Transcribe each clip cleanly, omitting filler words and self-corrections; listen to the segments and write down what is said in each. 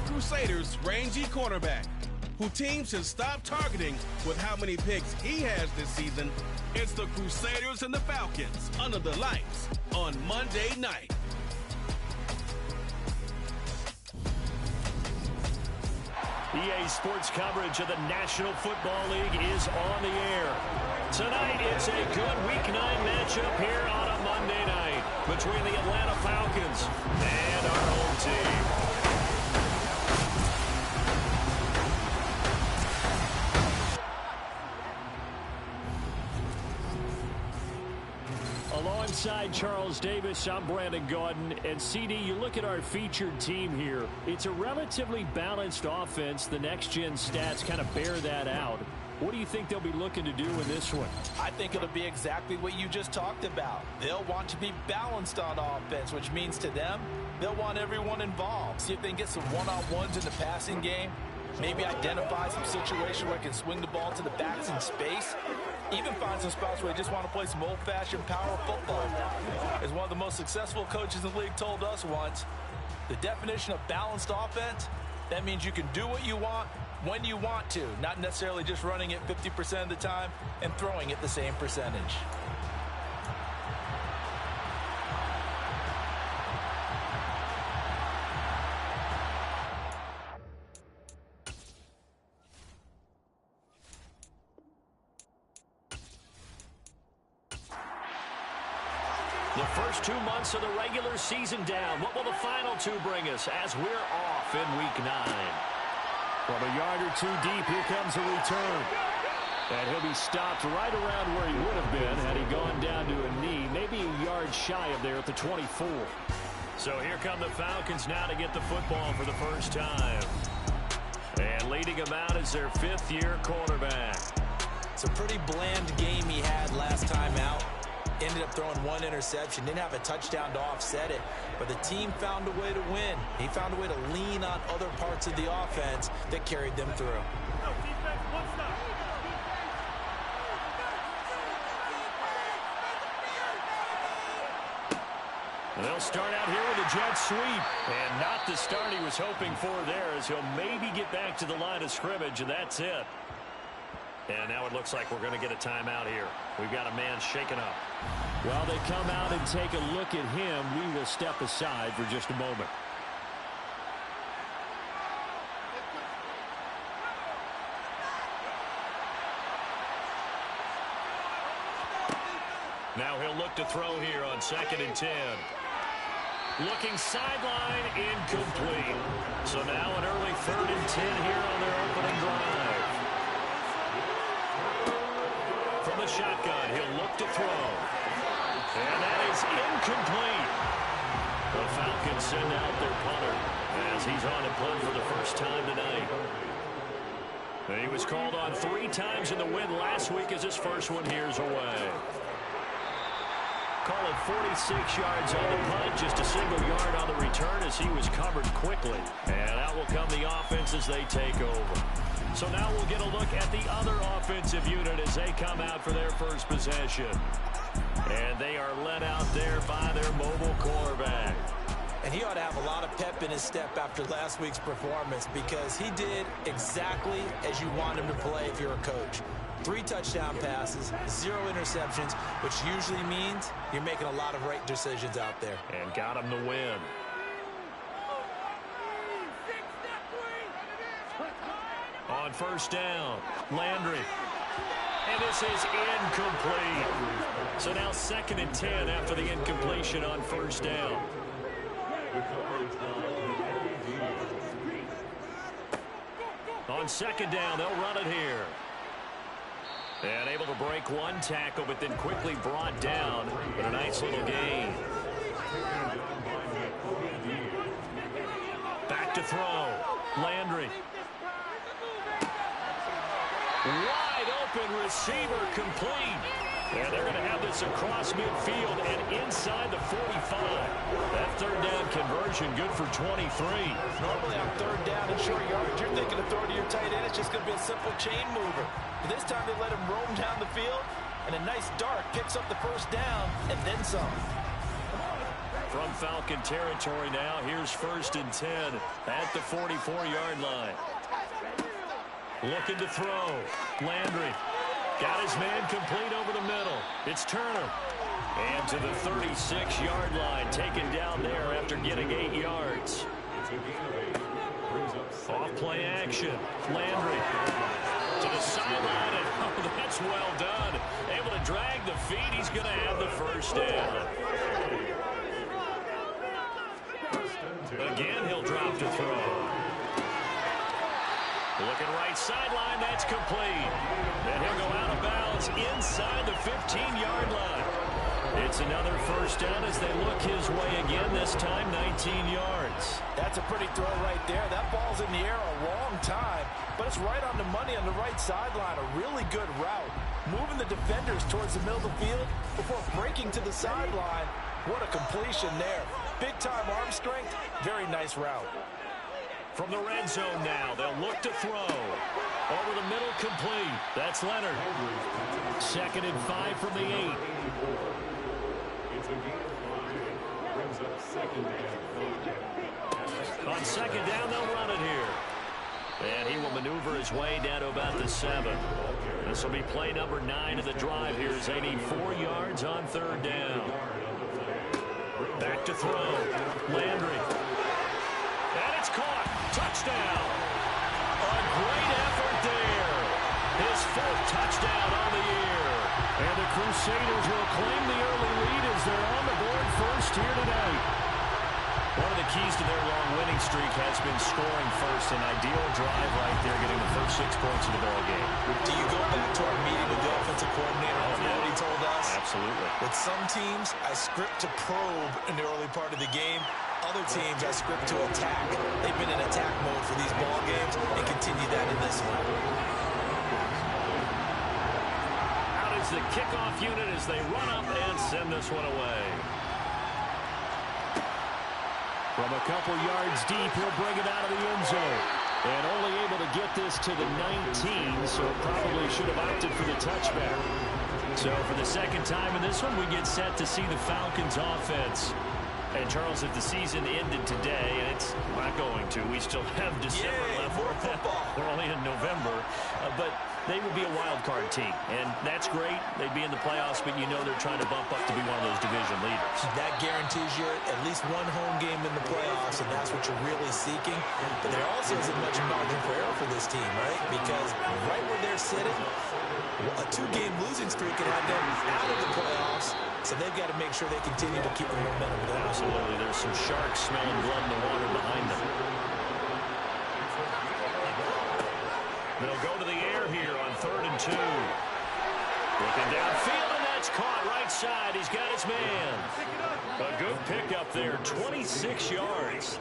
Crusaders' rangy cornerback, who teams should stop targeting with how many picks he has this season. It's the Crusaders and the Falcons under the lights on Monday night. EA Sports coverage of the National Football League is on the air. Tonight, it's a good Week 9 matchup here on a Monday night between the Atlanta Falcons and our home team. Alongside Charles Davis, I'm Brandon Gaudin. And CD, you look at our featured team here. It's a relatively balanced offense. The next-gen stats kind of bear that out. What do you think they'll be looking to do in this one? I think it'll be exactly what you just talked about. They'll want to be balanced on offense, which means to them, they'll want everyone involved. See if they can get some one-on-ones in the passing game. Maybe identify some situation where they can swing the ball to the backs in space. Even find some spots where they just want to play some old-fashioned power football. As one of the most successful coaches in the league told us once, the definition of balanced offense, that means you can do what you want when you want to, not necessarily just running it 50% of the time and throwing it the same percentage. The first 2 months of the regular season down. What will the final two bring us as we're off in Week 9? From a yard or two deep, here comes a return. And he'll be stopped right around where he would have been had he gone down to a knee, maybe a yard shy of there at the 24. So here come the Falcons now to get the football for the first time. And leading them out is their fifth-year quarterback. It's a pretty bland game he had last time out. Ended up throwing one interception, didn't have a touchdown to offset it, but the team found a way to win. He found a way to lean on other parts of the offense that carried them through. They'll start out here with a jet sweep, and not the start he was hoping for there, as he'll maybe get back to the line of scrimmage, and that's it. And now it looks like we're going to get a timeout here. We've got a man shaken up. While they come out and take a look at him, we will step aside for just a moment. Now he'll look to throw here on 2nd and 10. Looking sideline, incomplete. So now an early 3rd and 10 here on their opening drive. From the shotgun, he'll look to throw. And that is incomplete. The Falcons send out their punter as he's on to punt for the first time tonight. And he was called on 3 times in the win last week as his first one here's away. Call it 46 yards on the punt, just a single yard on the return as he was covered quickly. And out will come the offense as they take over. So now we'll get a look at the other offensive unit as they come out for their first possession. And they are led out there by their mobile quarterback. And he ought to have a lot of pep in his step after last week's performance, because he did exactly as you want him to play if you're a coach. 3 touchdown passes, 0 interceptions, which usually means you're making a lot of right decisions out there. And got him the win. On 1st down, Landry. And this is incomplete. So now 2nd and 10 after the incompletion on 1st down. On 2nd down, they'll run it here. And able to break one tackle, but then quickly brought down. But a nice little gain. Back to throw. Landry. Wide open receiver complete. And they're going to have this across midfield and inside the 45. That 3rd down conversion good for 23. Normally on 3rd down and short yardage, you're thinking of throwing to your tight end. It's just going to be a simple chain mover. But this time they let him roam down the field, and a nice dart picks up the 1st down and then some. From Falcon territory now, here's 1st and 10 at the 44-yard line. Looking to throw. Landry got his man complete over the middle. It's Turner. And to the 36-yard line, taken down there after getting 8 yards. Off play action. Landry to the sideline, and oh, that's well done. Able to drag the feet. He's going to have the first down. Again, he'll drop to throw. Looking right sideline, that's complete. And he'll go out of bounds inside the 15-yard line. It's another first down as they look his way again, this time 19 yards. That's a pretty throw right there. That ball's in the air a long time, but it's right on the money on the right sideline. A really good route. Moving the defenders towards the middle of the field before breaking to the sideline. What a completion there. Big-time arm strength. Very nice route. From the red zone now, they'll look to throw. Over the middle, complete. That's Leonard. 2nd and 5 from the 8. On 2nd down, they'll run it here. And he will maneuver his way down to about the 7. This will be play number 9 of the drive here as they need 4 yards on 3rd down. Back to throw. Landry. And it's caught. Touchdown. A great effort there. His 4th touchdown on the year. And the Crusaders will claim the early lead as they're on the board first here tonight. One of the keys to their long winning streak has been scoring first. An ideal drive right there, getting the first 6 points of the ball game. Do you go back to our meeting with the offensive coordinator? Oh, yeah. What he told us? Absolutely. With some teams, I script to probe in the early part of the game. Other teams, I script to attack. They've been in attack mode for these ball games and continue that in this one. Out is the kickoff unit as they run up and send this one away. From a couple yards deep, he'll bring it out of the end zone. And only able to get this to the 19, so probably should have opted for the touchback. So for the 2nd time in this one, we get set to see the Falcons offense. And Charles, if the season ended today, and it's not going to, we still have December left. We're only in November, but they would be a wild card team, and that's great. They'd be in the playoffs, but you know they're trying to bump up to be one of those division leaders. That guarantees you at least one home game in the playoffs, and that's what you're really seeking. But there also isn't much margin for error for this team, right? Because right where they're sitting, a 2-game losing streak can have them out of the playoffs. So they've got to make sure they continue to keep the momentum going. Absolutely. There's some sharks smelling blood in the water behind them. They'll go to the air here on 3rd and 2. Looking downfield, and that's caught right side. He's got his man. A good pickup there, 26 yards.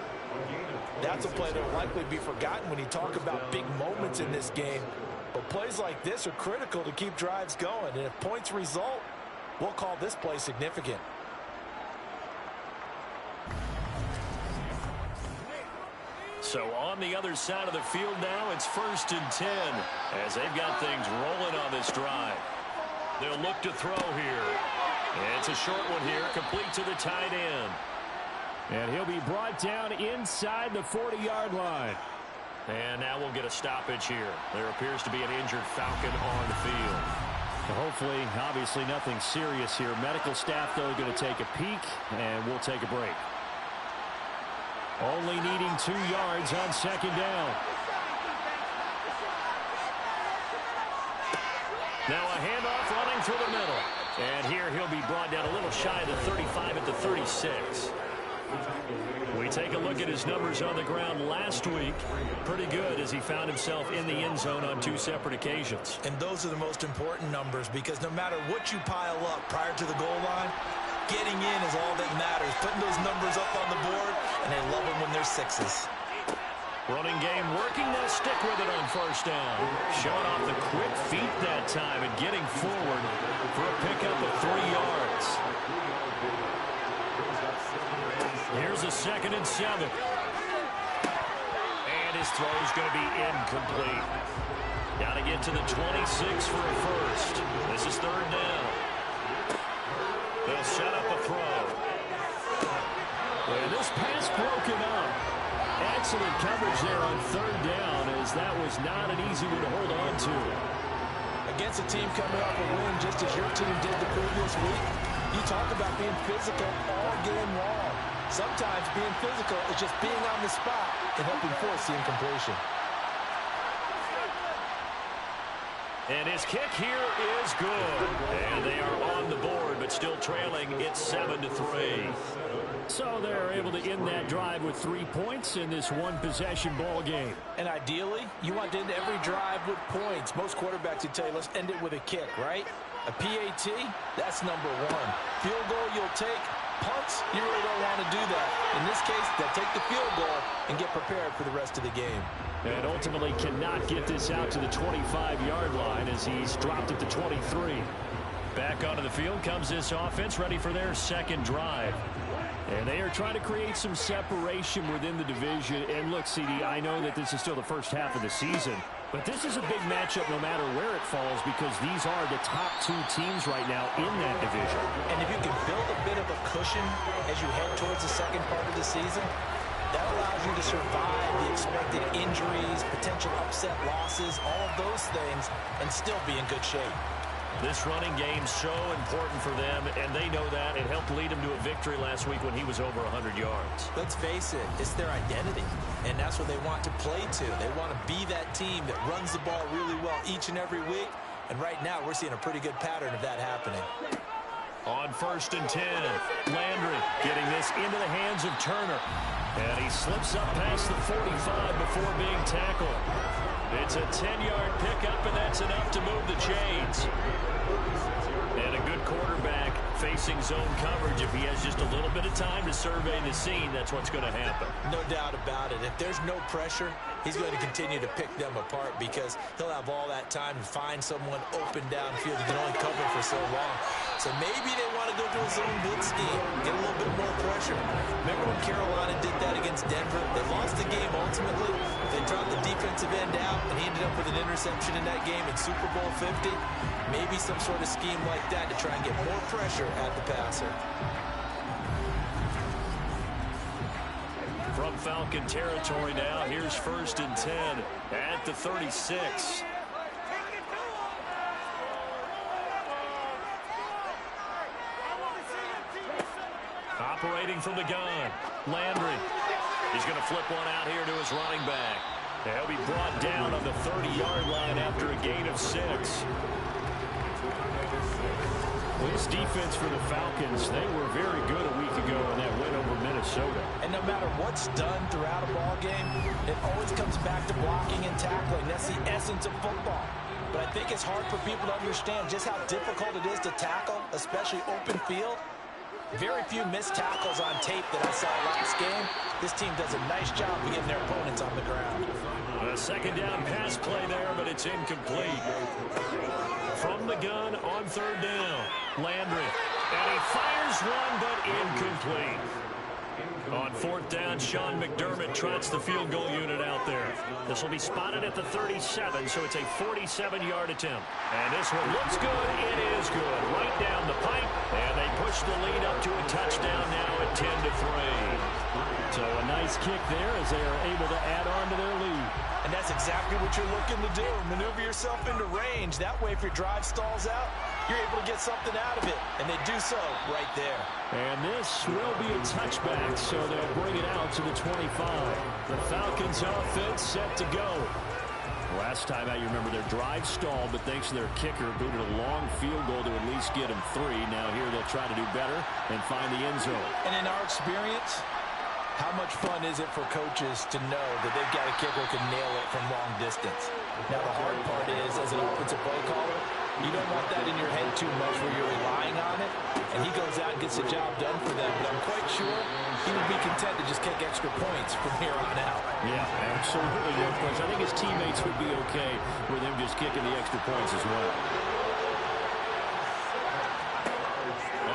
That's a play that will likely be forgotten when you talk about big moments in this game. But plays like this are critical to keep drives going. And if points result, we'll call this play significant. So on the other side of the field now, it's 1st and 10 as they've got things rolling on this drive. They'll look to throw here. It's a short one here, complete to the tight end. And he'll be brought down inside the 40-yard line. And now we'll get a stoppage here. There appears to be an injured Falcon on the field. Hopefully, obviously, nothing serious here. Medical staff, though, going to take a peek, and we'll take a break. Only needing 2 yards on 2nd down. Now a handoff running through the middle. And here he'll be brought down a little shy of the 35 at the 36. We take a look at his numbers on the ground last week. Pretty good as he found himself in the end zone on 2 separate occasions. And those are the most important numbers because no matter what you pile up prior to the goal line, getting in is all that matters. Putting those numbers up on the board, and they love them when they're 6s. Running game working. They'll stick with it on 1st down. Showing off the quick feet that time and getting forward for a pickup of 3 yards. Here's a 2nd and 7. And his throw is going to be incomplete. Got to get to the 26 for a first. This is 3rd down. They'll set up a throw. broken up. Excellent coverage there on third down, as that was not an easy one to hold on to. Against a team coming off a win just as your team did the previous week, you talk about being physical all game long. Sometimes being physical is just being on the spot and helping force the incompletion. And his kick here is good. And they are on the board, but still trailing. It's 7-3. So they're able to end that drive with 3 points in this one-possession ball game. And ideally, you want to end every drive with points. Most quarterbacks would tell you, let's end it with a kick, right? A PAT, that's number one. Field goal you'll take. Punts, you really don't want to do that. In this case, they'll take the field goal and get prepared for the rest of the game. And ultimately cannot get this out to the 25-yard line as he's dropped it to 23. Back onto the field comes this offense, ready for their second drive. And they are trying to create some separation within the division. And look, CD, I know that this is still the first half of the season, but this is a big matchup no matter where it falls, because these are the top two teams right now in that division. And if you can build a bit of a cushion as you head towards the second part of the season, that allows you to survive the expected injuries, potential upset losses, all of those things, and still be in good shape. This running game's so important for them, and they know that. It helped lead him to a victory last week when he was over 100 yards. Let's face it, it's their identity, and that's what they want to play to. They want to be that team that runs the ball really well each and every week, and right now we're seeing a pretty good pattern of that happening. On 1st and 10, Landry getting this into the hands of Turner. And he slips up past the 45 before being tackled. It's a 10-yard pickup, and that's enough to move the chains. And a good quarterback facing zone coverage. If he has just a little bit of time to survey the scene, that's what's going to happen. No doubt about it. If there's no pressure, he's going to continue to pick them apart because he'll have all that time to find someone open downfield. He can only cover for so long. So maybe they want to go to a zone blitz scheme, get a little bit more pressure. Remember when Carolina did that against Denver? They lost the game ultimately. They dropped the defensive end out, and he ended up with an interception in that game in Super Bowl 50. Maybe some sort of scheme like that to try and get more pressure at the passer. From Falcon territory now, here's 1st and 10 at the 36. Operating from the gun, Landry. He's going to flip one out here to his running back. He'll be brought down on the 30-yard line after a gain of 6. Well, this defense for the Falcons, they were very good a week ago in that win over Minnesota. And no matter what's done throughout a ball game, it always comes back to blocking and tackling. That's the essence of football. But I think it's hard for people to understand just how difficult it is to tackle, especially open field. Very few missed tackles on tape that I saw last game. This team does a nice job of getting their opponents on the ground. A second down pass play there, but it's incomplete. From the gun on 3rd down, Landry. And he fires one, but incomplete. On 4th down, Sean McDermott trots the field goal unit out there. This will be spotted at the 37, so it's a 47-yard attempt. And this one looks good. It is good. Right down the pipe, and they push the lead up to a touchdown now at 10-3. So a nice kick there as they are able to add on to their lead. And that's exactly what you're looking to do. Maneuver yourself into range. That way, if your drive stalls out, you're able to get something out of it. And they do so right there. And this will be a touchback, so they'll bring it out to the 25. The Falcons offense set to go. Last time out, you remember their drive stalled, but thanks to their kicker, booted a long field goal to at least get them 3. Now here they'll try to do better and find the end zone. And in our experience, how much fun is it for coaches to know that they've got a kicker who can nail it from long distance? Now, the hard part is, as an offensive play caller, you don't want that in your head too much where you're relying on it, and he goes out and gets the job done for them. But I'm quite sure he would be content to just kick extra points from here on out. Yeah, absolutely. No question. I think his teammates would be okay with him just kicking the extra points as well.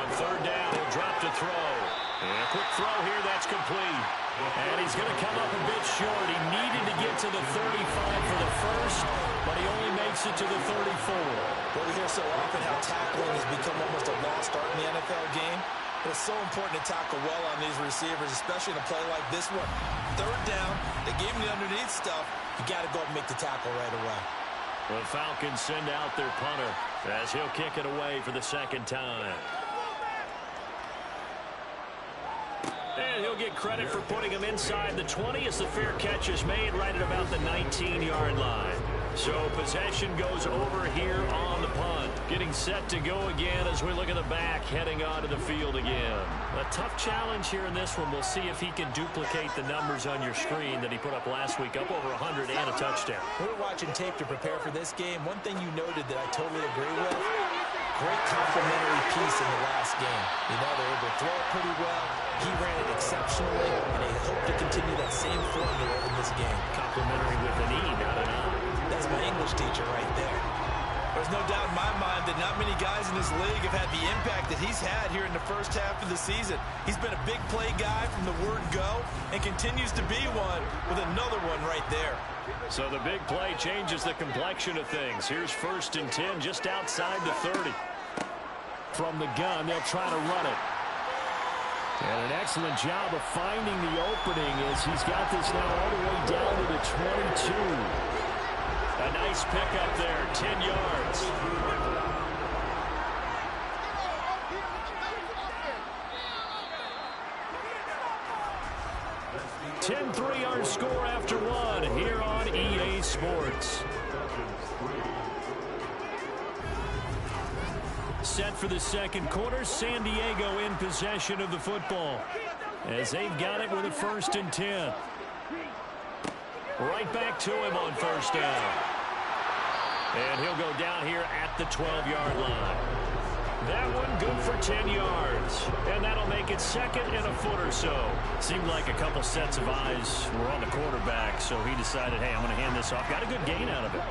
On 3rd down, he'll drop to throw. And a quick throw here, that's complete. And he's going to come up a bit short. He needed to get to the 35 for the first, but he only makes it to the 34. Well, we hear so often how tackling has become almost a lost art in the NFL game. It's so important to tackle well on these receivers, especially in a play like this one. Third down, they gave him the underneath stuff. You got to go and make the tackle right away. The Falcons send out their punter as he'll kick it away for the second time. And he'll get credit for putting him inside the 20 as the fair catch is made right at about the 19-yard line. So possession goes over here on the punt. Getting set to go again as we look at the back heading onto the field again. A tough challenge here in this one. We'll see if he can duplicate the numbers on your screen that he put up last week, up over 100 and a touchdown. We were watching tape to prepare for this game. One thing you noted that I totally agree with, great complimentary piece in the last game. You know, they were able to throw it pretty well. He ran it exceptionally, and they hope to continue that same formula in this game. Complimentary with an E, not an I. That's my English teacher right there. There's no doubt in my mind that not many guys in this league have had the impact that he's had here in the first half of the season. He's been a big play guy from the word go and continues to be one with another one right there. So the big play changes the complexion of things. Here's 1st and 10 just outside the 30. From the gun, they'll try to run it. And an excellent job of finding the opening as he's got this now all the way down to the 22. A nice pickup there, 10 yards. Ten 3-yard score after one here on EA Sports. Set for the second quarter, San Diego in possession of the football as they've got it with a 1st and 10. Right back to him on 1st down. And he'll go down here at the 12-yard line. That one good for 10 yards. And that'll make it 2nd and a foot or so. Seemed like a couple sets of eyes were on the quarterback, so he decided, hey, I'm going to hand this off. Got a good gain out of it.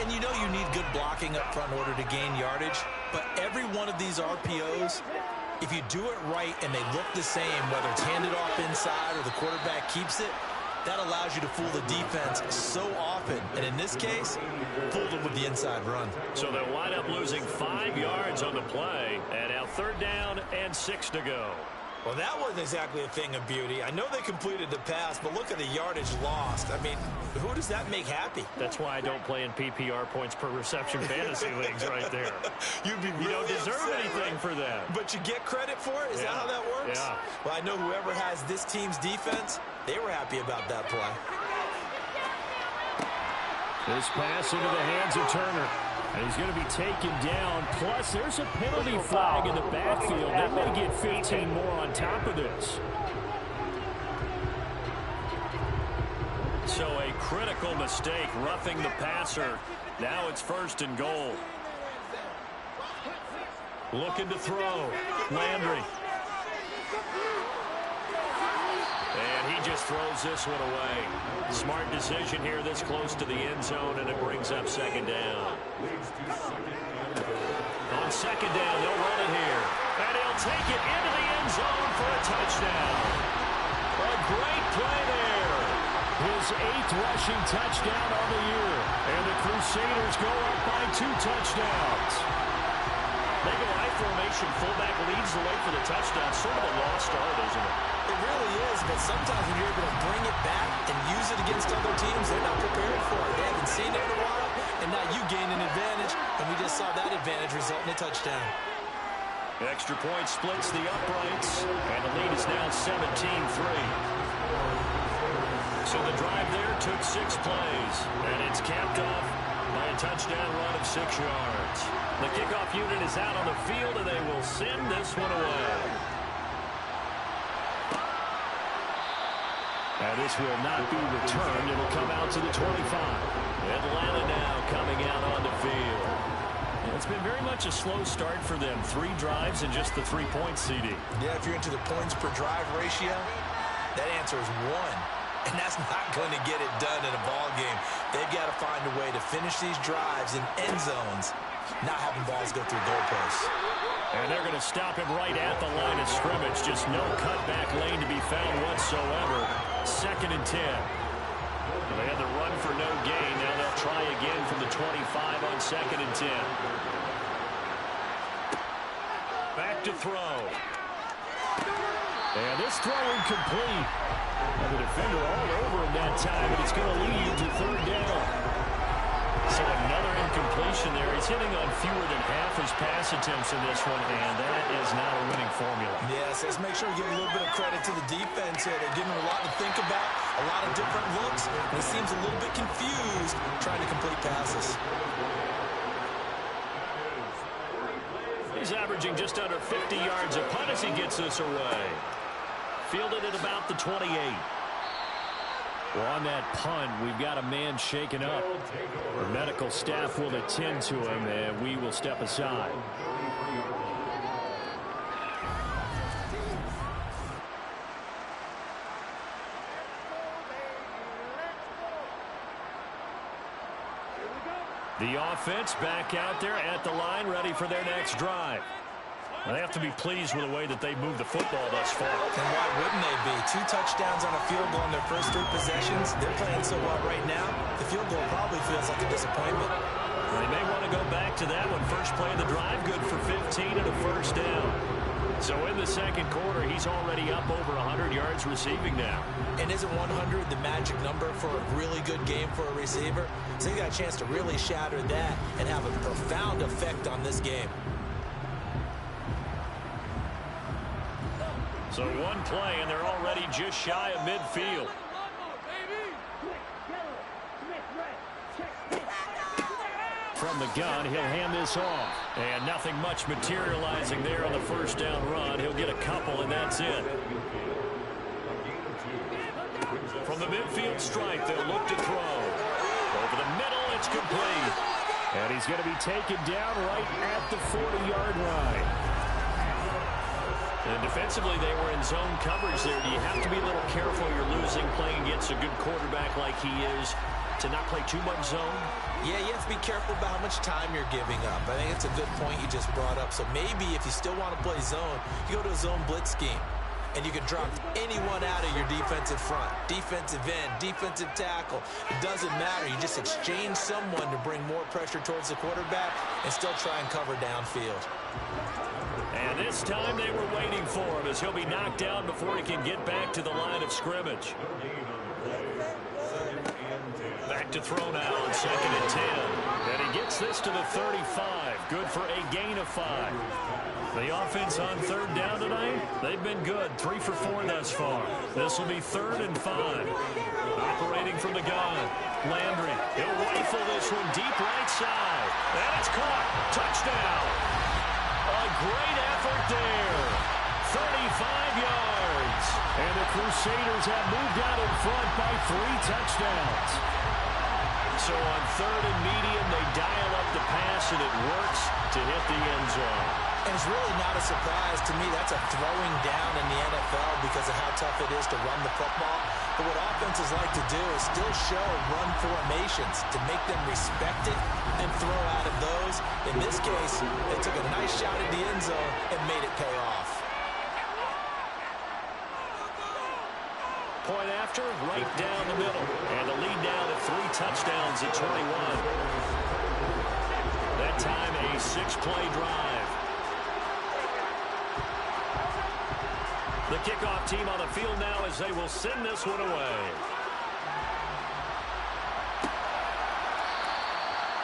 And you know you need good blocking up front in order to gain yardage. But every one of these RPOs, if you do it right and they look the same, whether it's handed off inside or the quarterback keeps it, that allows you to fool the defense so often. And in this case, fooled them with the inside run. So they'll wind up losing 5 yards on the play. And now 3rd down and 6 to go. Well, that wasn't exactly a thing of beauty. I know they completed the pass, but look at the yardage lost. I mean, who does that make happy? That's why I don't play in PPR points per reception fantasy leagues right there. You don't deserve anything for that. But you get credit for it? Is that how that works? Yeah. Well, I know whoever has this team's defense, they were happy about that play. This pass into the hands of Turner. And he's going to be taken down. Plus, there's a penalty flag in the backfield. That may get 15 more on top of this. So a critical mistake, roughing the passer. Now it's 1st and goal. Looking to throw. Landry. And he just throws this one away. Smart decision here this close to the end zone, and it brings up 2nd down. On 2nd down, they'll run it here. And he'll take it into the end zone for a touchdown. A great play there. His 8th rushing touchdown on the year. And the Crusaders go up by 2 touchdowns. They go high formation. Fullback leads the way for the touchdown. Sort of a lost art, isn't it? It really is, but sometimes when you're able to bring it back and use it against other teams, they're not prepared for it. They haven't seen it in a while, and now you gain an advantage, and we just saw that advantage result in a touchdown. Extra point splits the uprights, and the lead is now 17-3. So the drive there took 6 plays, and it's capped off by a touchdown run of 6 yards. The kickoff unit is out on the field, and they will send this one away. And this will not be returned. It'll come out to the 25. Atlanta now coming out on the field. It's been very much a slow start for them. 3 drives and just the 3 points, CD. Yeah, if you're into the points per drive ratio, that answer is 1. And that's not going to get it done in a ball game. They've got to find a way to finish these drives in end zones, not having balls go through goalposts. And they're going to stop him right at the line of scrimmage. Just no cutback lane to be found whatsoever. 2nd and 10. They had the run for no gain. Now they'll try again from the 25 on 2nd and 10. Back to throw. And this throw incomplete. And the defender all over him that time, but it's going to lead to third down. So another incompletion there. He's hitting on fewer than half his pass attempts in this one, and that is not a winning formula. Yes, let's make sure we give a little bit of credit to the defense here. They're giving him a lot to think about, a lot of different looks, and he seems a little bit confused trying to complete passes. He's averaging just under 50 yards a punt as he gets this away. Fielded at about the 28. Well, on that punt, we've got a man shaken up. The medical staff will attend to him, and we will step aside. The offense back out there at the line, ready for their next drive. Well, they have to be pleased with the way that they moved the football thus far. And why wouldn't they be? 2 touchdowns on a field goal in their first 3 possessions. They're playing so well right now, the field goal probably feels like a disappointment. Well, they may want to go back to that one. First play of the drive, good for 15 and a first down. So in the second quarter, he's already up over 100 yards receiving now. And isn't 100 the magic number for a really good game for a receiver? So he got a chance to really shatter that and have a profound effect on this game. So one play, and they're already just shy of midfield. From the gun, he'll hand this off. And nothing much materializing there on the first down run. He'll get a couple, and that's it. From the midfield stripe, they'll look to throw. Over the middle, it's complete. And he's going to be taken down right at the 40-yard line. And defensively, they were in zone coverage there. Do you have to be a little careful you're losing playing against a good quarterback like he is to not play too much zone? Yeah, you have to be careful about how much time you're giving up. I think it's a good point you just brought up. So maybe if you still want to play zone, you go to a zone blitz scheme. And you can drop anyone out of your defensive front. Defensive end, defensive tackle. It doesn't matter. You just exchange someone to bring more pressure towards the quarterback and still try and cover downfield. And this time they were waiting for him as he'll be knocked down before he can get back to the line of scrimmage. Back to throw now on 2nd and 10. And he gets this to the 35. Good for a gain of 5. The offense on 3rd down tonight, they've been good. 3 for 4 thus far. This will be 3rd and 5. Operating from the gun. Landry, he'll rifle this one deep right side. And it's caught. Touchdown. A great effort there. 35 yards. And the Crusaders have moved out in front by 3 touchdowns. So on 3rd and medium, they dial up the pass, and it works to hit the end zone. And it's really not a surprise to me. That's a throwing down in the NFL because of how tough it is to run the football. But what offenses like to do is still show run formations to make them respect it and throw out of those. In this case, they took a nice shot at the end zone and made it pay off. Point after, right down the middle. And the lead down to 3 touchdowns at 21. That time a 6-play drive. The kickoff team on the field now as they will send this one away.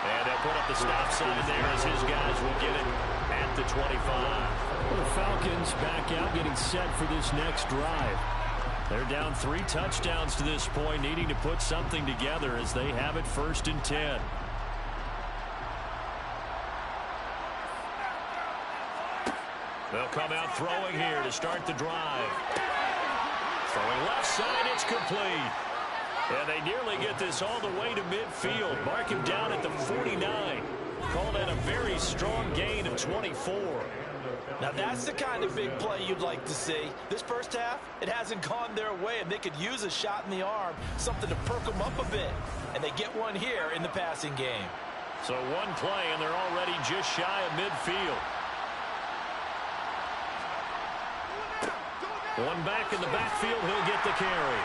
And they'll put up the stop sign there as his guys will get it at the 25. Well, the Falcons back out getting set for this next drive. They're down 3 touchdowns to this point, needing to put something together as they have it 1st and 10. They'll come out throwing here to start the drive. Throwing left side, it's complete. And they nearly get this all the way to midfield. Mark him down at the 49. Call that a very strong gain of 24. Now that's the kind of big play you'd like to see. This first half, it hasn't gone their way, and they could use a shot in the arm, something to perk them up a bit. And they get one here in the passing game. So one play, and they're already just shy of midfield. One back in the backfield, he'll get the carry.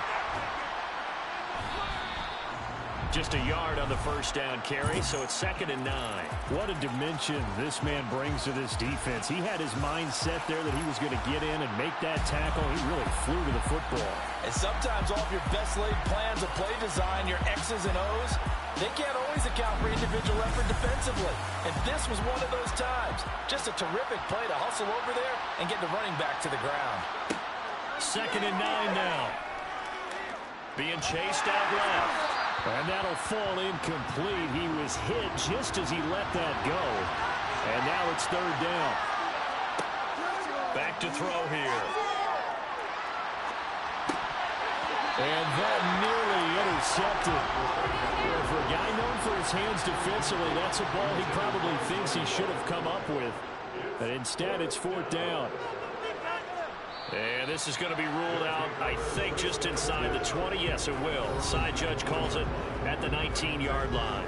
Just a yard on the first down carry, so it's 2nd and 9. What a dimension this man brings to this defense. He had his mind set there that he was going to get in and make that tackle. He really flew to the football. And sometimes all of your best laid plans of play design, your X's and O's, they can't always account for individual effort defensively. And this was one of those times. Just a terrific play to hustle over there and get the running back to the ground. 2nd and 9 now. Being chased out left. And that'll fall incomplete. He was hit just as he let that go. And now it's 3rd down. Back to throw here. And that nearly intercepted. For a guy known for his hands defensively, that's a ball he probably thinks he should have come up with. But instead, it's 4th down. And this is going to be ruled out, I think, just inside the 20. Yes, it will. Side judge calls it at the 19-yard line.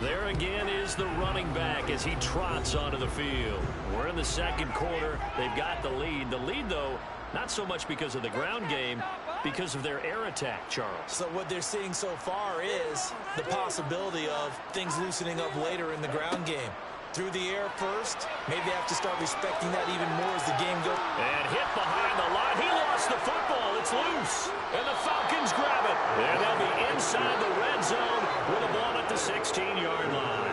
There again is the running back as he trots onto the field. We're in the 2nd quarter. They've got the lead. The lead, though, not so much because of the ground game, because of their air attack, Charles. So what they're seeing so far is the possibility of things loosening up later in the ground game. Through the air first. Maybe they have to start respecting that even more as the game goes. And hit behind the line. He lost the football. It's loose. And the Falcons grab it. And they'll be inside the red zone with a ball at the 16-yard line.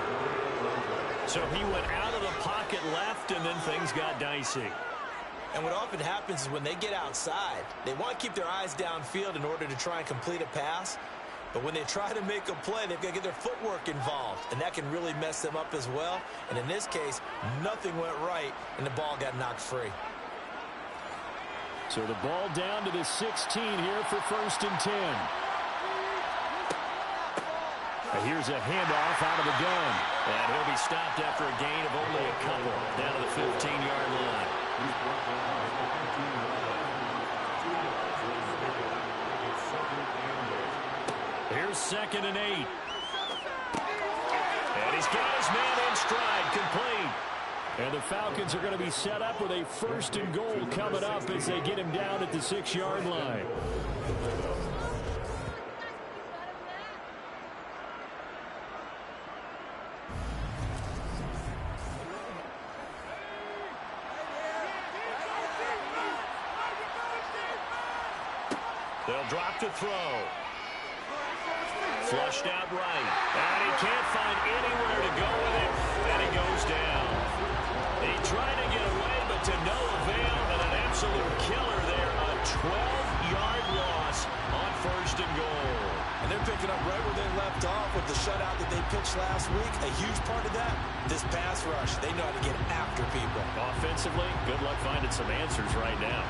So he went out of the pocket left, and then things got dicey. And what often happens is when they get outside, they want to keep their eyes downfield in order to try and complete a pass. But when they try to make a play, they've got to get their footwork involved. And that can really mess them up as well. And in this case, nothing went right, and the ball got knocked free. So the ball down to the 16 here for 1st and 10. And here's a handoff out of the gun. And he'll be stopped after a gain of only a couple down to the 15-yard line. Here's 2nd and 8. And he's got his man in stride, complete. And the Falcons are going to be set up with a 1st and goal coming up as they get him down at the 6-yard line. They'll drop to throw. Flushed out right. And he can't find anywhere to go with it. And he goes down. He tried to get away, but to no avail. And an absolute killer there. A 12-yard loss on 1st and goal. And they're picking up right where they left off with the shutout that they pitched last week. A huge part of that, this pass rush. They know how to get after people. Offensively, good luck finding some answers right now.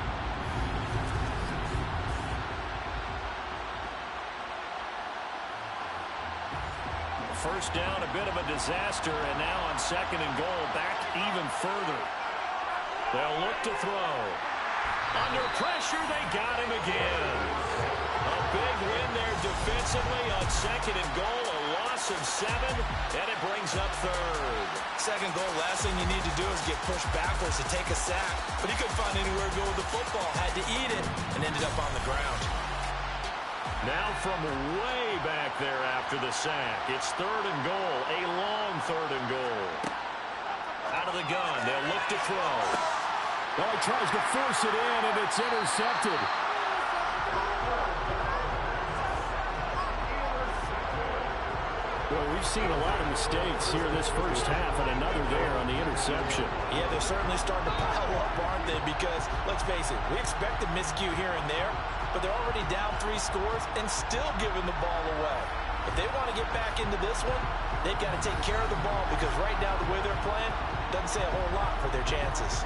First down, a bit of a disaster, and now on 2nd and goal, back even further. They'll look to throw. Under pressure, they got him again. A big win there defensively on 2nd and goal, a loss of 7, and it brings up 3rd. 2nd goal, last thing you need to do is get pushed backwards to take a sack. But he couldn't find anywhere to go with the football, had to eat it, and ended up on the ground. Now from way back there after the sack, it's 3rd and goal, a long 3rd and goal. Out of the gun, they'll look to throw. Well, he tries to force it in, and it's intercepted. Well, we've seen a lot of mistakes here this first half, and another there on the interception. Yeah, they're certainly starting to pile up, aren't they? Because, let's face it, we expect a miscue here and there, but they're already down 3 scores and still giving the ball away. If they want to get back into this one, they've got to take care of the ball because right now the way they're playing doesn't say a whole lot for their chances.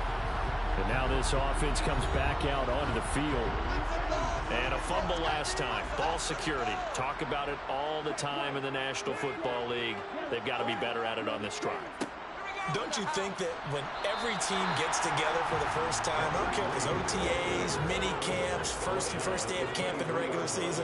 And now this offense comes back out onto the field. And a fumble last time. Ball security. Talk about it all the time in the National Football League. They've got to be better at it on this drive. Don't you think that when every team gets together for the first time, I don't care if it's OTAs, mini camps, first day of camp in the regular season,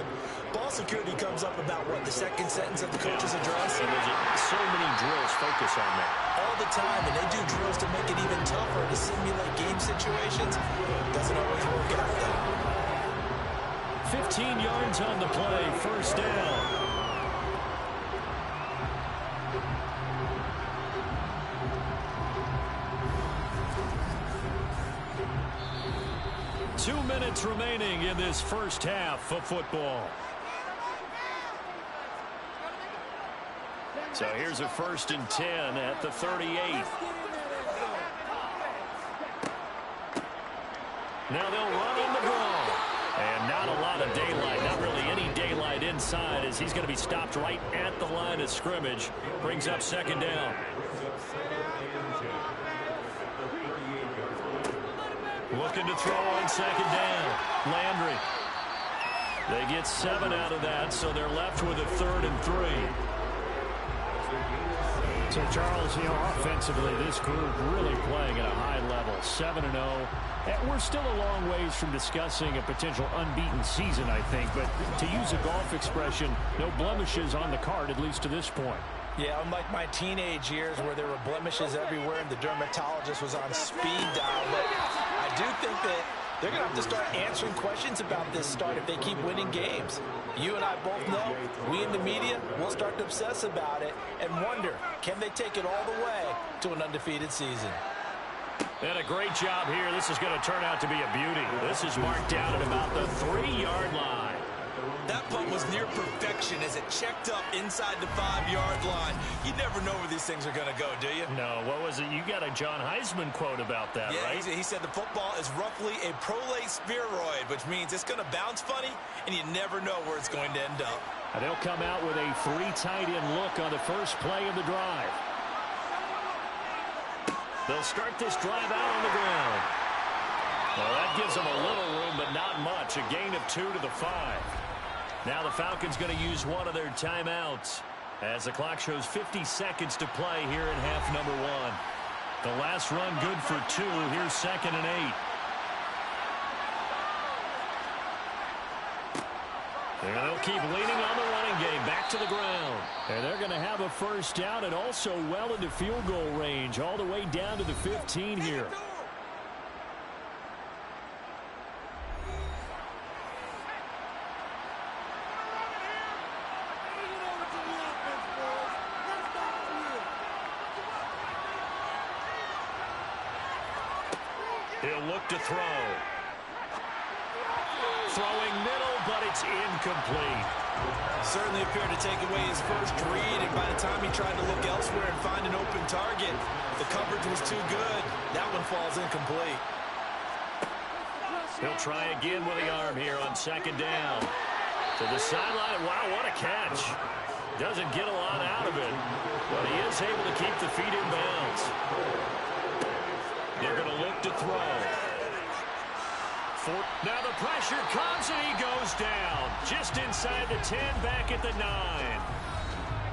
ball security comes up about, what, the 2nd sentence of the coach's address? And there's so many drills focus on that. All the time, and they do drills to make it even tougher to simulate game situations. Doesn't always work out, though. 15 yards on the play, 1st down. 2 minutes remaining in this first half of football. So here's a 1st and 10 at the 38. Now they'll run on the draw. And not a lot of daylight, not really any daylight inside, as he's going to be stopped right at the line of scrimmage. Brings up 2nd down. Looking to throw on 2nd down. Landry. They get 7 out of that, so they're left with a 3rd and 3. So, Charles, offensively, this group really playing at a high level, 7-0. And we're still a long ways from discussing a potential unbeaten season, I think. But to use a golf expression, no blemishes on the card, at least to this point. Yeah, unlike my teenage years where there were blemishes everywhere and the dermatologist was on speed dial. But I do think that they're going to have to start answering questions about this start if they keep winning games. You and I both know, we in the media, will start to obsess about it and wonder, can they take it all the way to an undefeated season? And a great job here. This is going to turn out to be a beauty. This is marked down at about the 3-yard line. That punt was near perfection as it checked up inside the 5-yard line. You never know where these things are going to go, do you? No, what was it? You got a John Heisman quote about that, right? Yeah, he said the football is roughly a prolate spheroid, which means it's going to bounce funny, and you never know where it's going to end up. And they'll come out with a 3 tight end look on the first play of the drive. They'll start this drive out on the ground. Well, that gives them a little room, but not much. A gain of 2 to the 5. Now the Falcons going to use one of their timeouts as the clock shows 50 seconds to play here in half number 1. The last run good for 2. Here's 2nd and 8. And they'll keep leaning on the running game. Back to the ground. And they're going to have a 1st down and also well into field goal range all the way down to the 15 here. He'll look to throw. Throwing middle, but it's incomplete. Certainly appeared to take away his first read, and by the time he tried to look elsewhere and find an open target, the coverage was too good. That one falls incomplete. He'll try again with the arm here on 2nd down. To the sideline. Wow, what a catch. Doesn't get a lot out of it, but he is able to keep the feet in bounds. They're going to look to throw. Now the pressure comes and he goes down. Just inside the 10, back at the 9.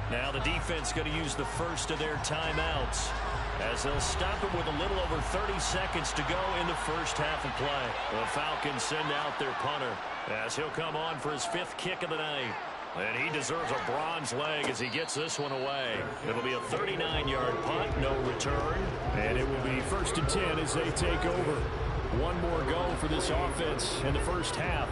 Now the defense going to use the first of their timeouts as they'll stop it with a little over 30 seconds to go in the first half of play. The Falcons send out their punter as he'll come on for his 5th kick of the night. And he deserves a bronze leg as he gets this one away. It'll be a 39-yard punt, no return. And it will be 1st and 10 as they take over. One more go for this offense in the first half.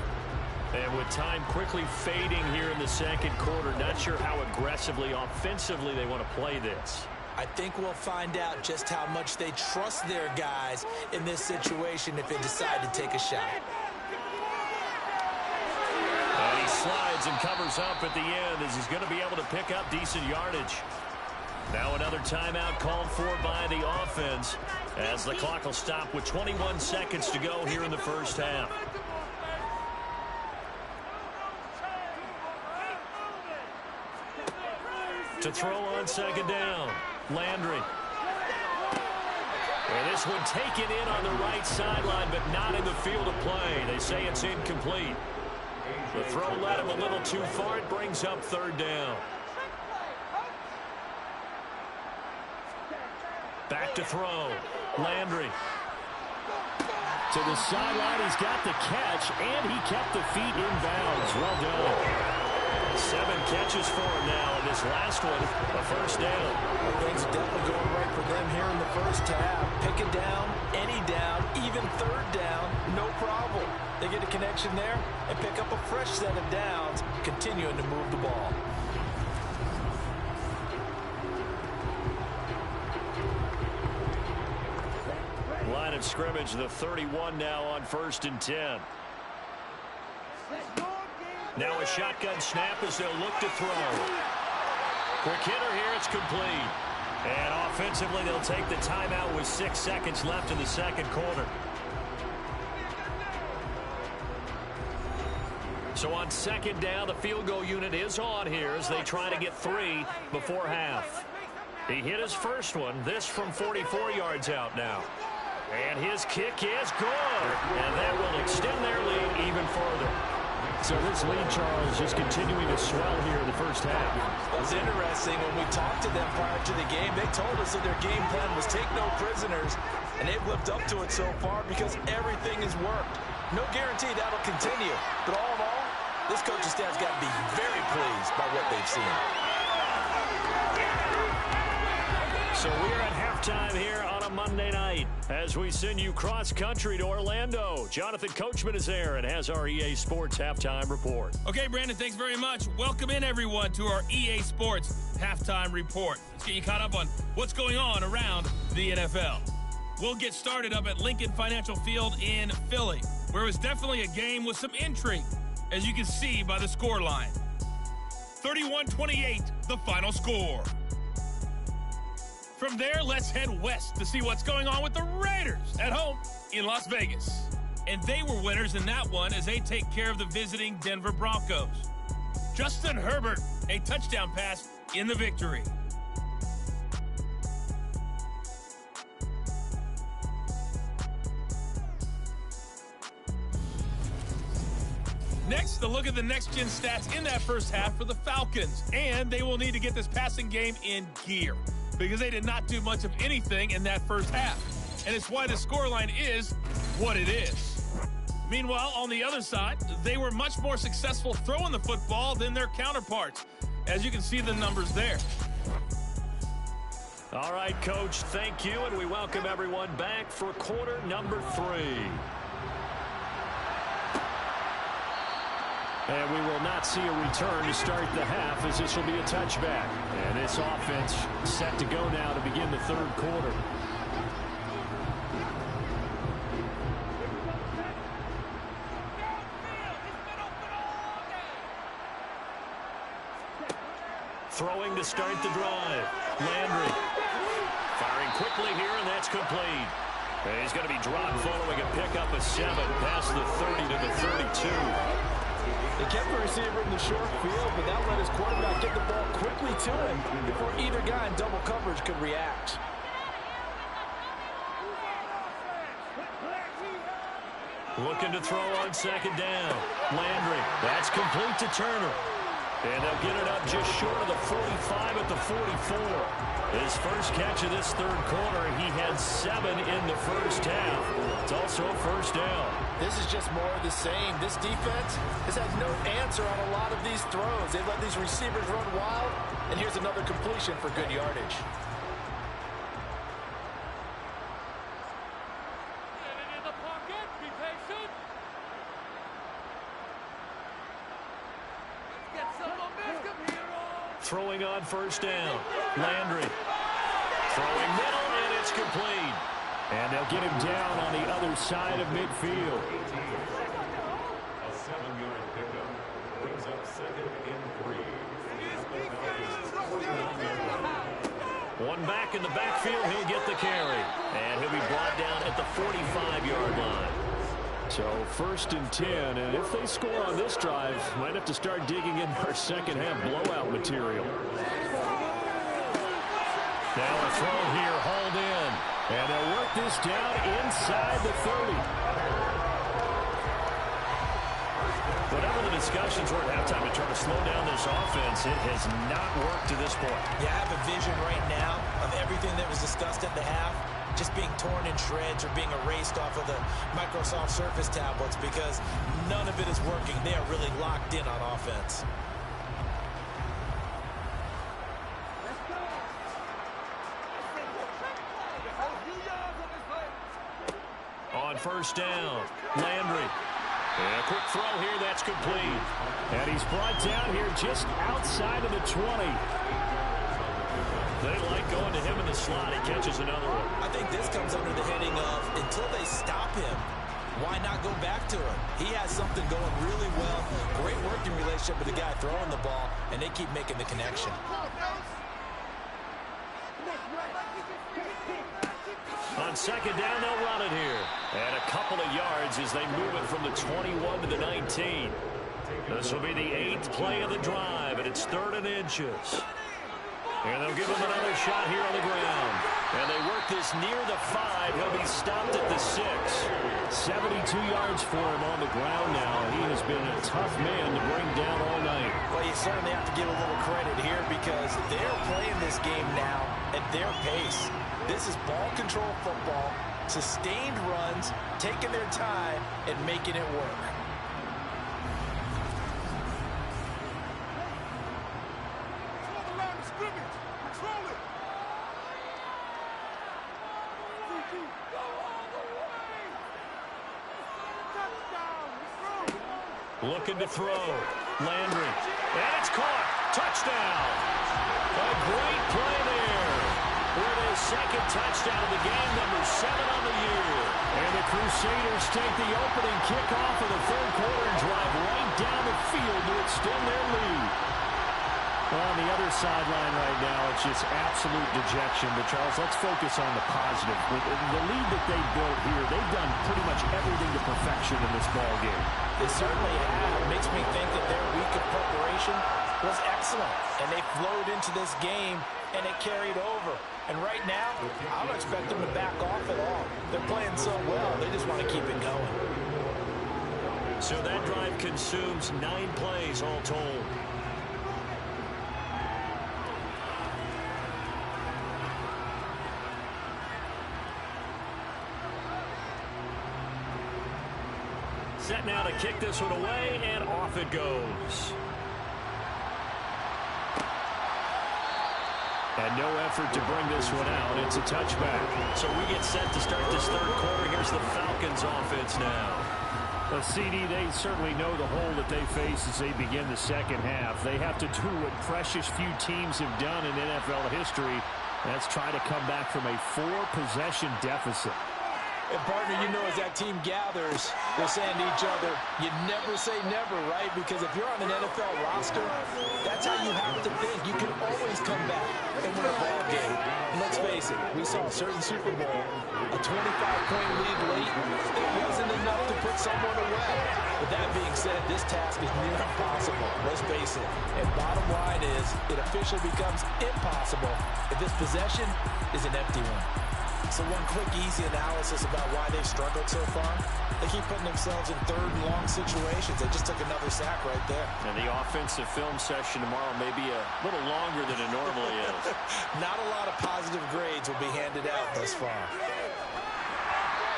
And with time quickly fading here in the 2nd quarter, not sure how aggressively, offensively they want to play this. I think we'll find out just how much they trust their guys in this situation if they decide to take a shot. And he slides and covers up at the end as he's going to be able to pick up decent yardage. Now another timeout called for by the offense as the clock will stop with 21 seconds to go here in the first half. To throw on 2nd down, Landry. And this one taken in on the right sideline, but not in the field of play. They say it's incomplete. The throw led him a little too far. It brings up 3rd down. Back to throw. Landry. To the sideline. He's got the catch, and he kept the feet in bounds. Well done. 7 catches for him now, and this last one, a 1st down. Things are definitely going right for them here in the first half. Pick it down, any down, even 3rd down, no problem. They get a connection there and pick up a fresh set of downs, continuing to move the ball. Line of of scrimmage, the 31 now on 1st and 10. Now a shotgun snap as they'll look to throw. Quick hitter here, it's complete. And offensively, they'll take the timeout with 6 seconds left in the second quarter. So on 2nd down, the field goal unit is on here as they try to get 3 before half. He hit his first one, this from 44 yards out now. And his kick is good. And that will extend their lead even further. So this lead, Charles, just continuing to swell here in the first half. It was interesting when we talked to them prior to the game. They told us that their game plan was take no prisoners, and they've lived up to it so far because everything has worked. No guarantee that'll continue. But all in all, this coaching staff's got to be very pleased by what they've seen. So we're at halftime here on a Monday night as we send you cross-country to Orlando. Jonathan Coachman is there and has our EA Sports Halftime Report. Okay, Brandon, thanks very much. Welcome in, everyone, to our EA Sports Halftime Report. Let's get you caught up on what's going on around the NFL. We'll get started up at Lincoln Financial Field in Philly, where it was definitely a game with some intrigue, as you can see by the scoreline. 31-28, the final score. From there, let's head west to see what's going on with the Raiders at home in Las Vegas. And they were winners in that one as they take care of the visiting Denver Broncos. Justin Herbert, a touchdown pass in the victory. Next, a look at the next-gen stats in that first half for the Falcons. And they will need to get this passing game in gear, because they did not do much of anything in that first half. And it's why the scoreline is what it is. Meanwhile, on the other side, they were much more successful throwing the football than their counterparts, as you can see the numbers there. All right, Coach, thank you, and we welcome everyone back for quarter number 3. And we will not see a return to start the half, as this will be a touchback. And this offense set to go now to begin the third quarter. Throwing to start the drive. Landry firing quickly here, and that's complete. And he's going to be dropped following a pickup of 7 past the 30 to the 32. They kept the receiver in the short field, but that let his quarterback get the ball quickly to him before either guy in double coverage could react. Looking to throw on 2nd down. Landry, that's complete to Turner. And they'll get it up just short of the 45 at the 44. His first catch of this third quarter, he had 7 in the first half. It's also a first down. This is just more of the same. This defense has had no answer on a lot of these throws. They let these receivers run wild, and here's another completion for good yardage. Throwing on 1st down. Landry. Throwing middle, and it's complete. And they'll get him down on the other side of midfield. A 7-yard pickup brings up 2nd and 3. One back in the backfield, he'll get the carry. And he'll be brought down at the 45-yard line. So 1st and 10, and if they score on this drive, might have to start digging in our second half blowout material. Now a throw here, hauled in. And they'll work this down inside the 30. Whatever the discussions were at halftime to try to slow down this offense, it has not worked to this point. Yeah, I have a vision right now of everything that was discussed at the half just being torn in shreds or being erased off of the Microsoft Surface tablets because none of it is working. They are really locked in on offense. On 1st down, Landry. And a quick throw here, that's complete. And he's brought down here just outside of the 20. They like going to him in the slot. He catches another one. I think this comes under the heading of until they stop him, why not go back to him? He has something going really well. Great working relationship with the guy throwing the ball, and they keep making the connection. On second down, they'll run it here. And a couple of yards as they move it from the 21 to the 19. This will be the 8th play of the drive, and it's 3rd and inches. And they'll give him another shot here on the ground. And they work this near the 5. He'll be stopped at the 6. 72 yards for him on the ground now. He has been a tough man to bring down all night. Well, you certainly have to give a little credit here because they're playing this game now at their pace. This is ball control football, sustained runs, taking their time, and making it work. Looking to throw. Landry. And it's caught. Touchdown. A great play there. With his second touchdown of the game, number 7 on the year. And the Crusaders take the opening kickoff of the 3rd quarter and drive right down the field to extend their lead. Well, on the other sideline right now, it's just absolute dejection. But, Charles, let's focus on the positive. With the lead that they built here, they've done pretty much everything to perfection in this ball game. They certainly have. It makes me think that their week of preparation was excellent. And they flowed into this game, and it carried over. And right now, I don't expect them to back off at all. They're playing so well, they just want to keep it going. So that drive consumes 9 plays all told. Set now to kick this one away, and off it goes. And no effort to bring this one out. It's a touchback. So we get set to start this 3rd quarter. Here's the Falcons offense now. The CD, they certainly know the hole that they face as they begin the second half. They have to do what precious few teams have done in NFL history. That's try to come back from a 4-possession deficit. And, partner, you know as that team gathers, they're saying to each other, you never say never, right? Because if you're on an NFL roster, that's how you have to think. You can always come back and win a ball game. And let's face it, we saw a certain Super Bowl, a 25-point lead late. It wasn't enough to put someone away. But that being said, this task is near impossible. Let's face it. And bottom line is, it officially becomes impossible if this possession is an empty one. So one quick, easy analysis about why they've struggled so far. They keep putting themselves in 3rd and long situations. They just took another sack right there. And the offensive film session tomorrow may be a little longer than it normally is. Not a lot of positive grades will be handed out thus far.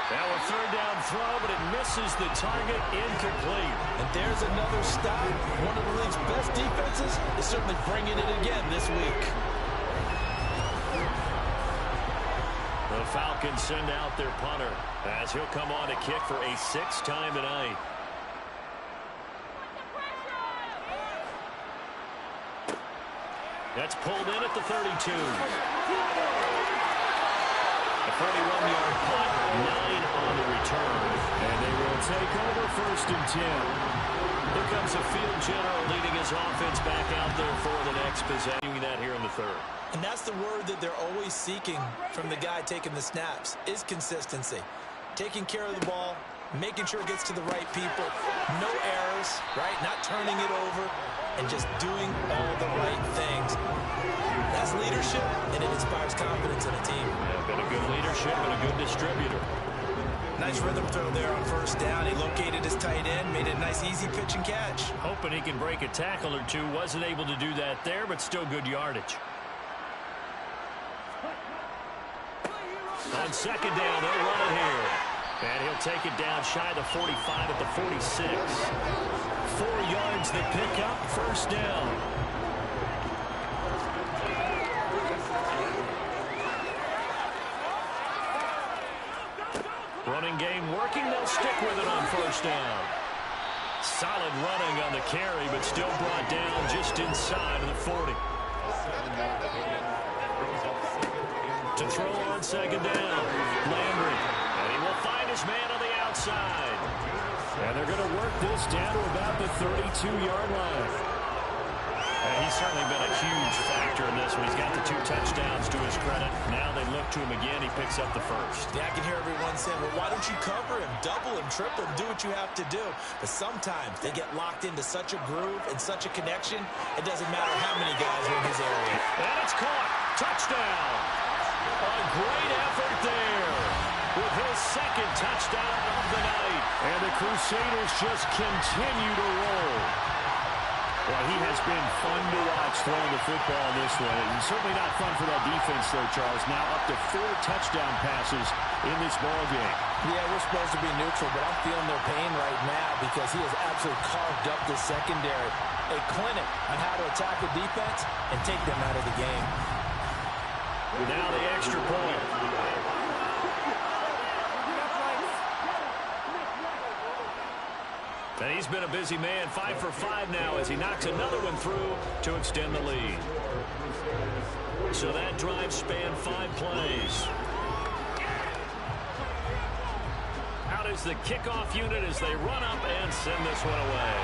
Now a 3rd down throw, but it misses the target, incomplete. And there's another stop. One of the league's best defenses is certainly bringing it again this week. The Falcons send out their punter as he'll come on to kick for a 6th time tonight. That's pulled in at the 32. A 41-yard punt, 9 on the return. And they will take over 1st and 10. Here comes the field general leading his offense back out there for the next possession. Doing that here in the 3rd. And that's the word that they're always seeking from the guy taking the snaps, is consistency. Taking care of the ball, making sure it gets to the right people, no errors, right? Not turning it over, and just doing all the right things. That's leadership, and it inspires confidence in a team. Yeah, been a good leadership and a good distributor. Nice rhythm throw there on 1st down. He located his tight end, made it a nice, easy pitch and catch. Hoping he can break a tackle or two. Wasn't able to do that there, but still good yardage. On 2nd down, they'll run it here. And he'll take it down shy of the 45 at the 46. 4 yards the pickup, 1st down. Running game working, they'll stick with it on 1st down. Solid running on the carry, but still brought down just inside of the 40. To throw on second down. Landry. And he will find his man on the outside. And they're going to work this down to about the 32-yard line. And he's certainly been a huge factor in this one. He's got the 2 touchdowns to his credit. Now they look to him again. He picks up the first. Yeah, I can hear everyone saying, well, why don't you cover him? Double him, triple him, do what you have to do. But sometimes they get locked into such a groove and such a connection, it doesn't matter how many guys are in his area. And it's caught. Touchdown. A great effort there with his second touchdown of the night. And the Crusaders just continue to roll. Well, he has been fun to watch throwing the football in this one. And certainly not fun for that defense, though, Charles. Now up to 4 touchdown passes in this ball game. Yeah, we're supposed to be neutral, but I'm feeling their pain right now because he has absolutely carved up the secondary. A clinic on how to attack the defense and take them out of the game. Now the extra point. And he's been a busy man, 5 for 5 now as he knocks another one through to extend the lead. So that drive spanned 5 plays. Out is the kickoff unit as they run up and send this one away.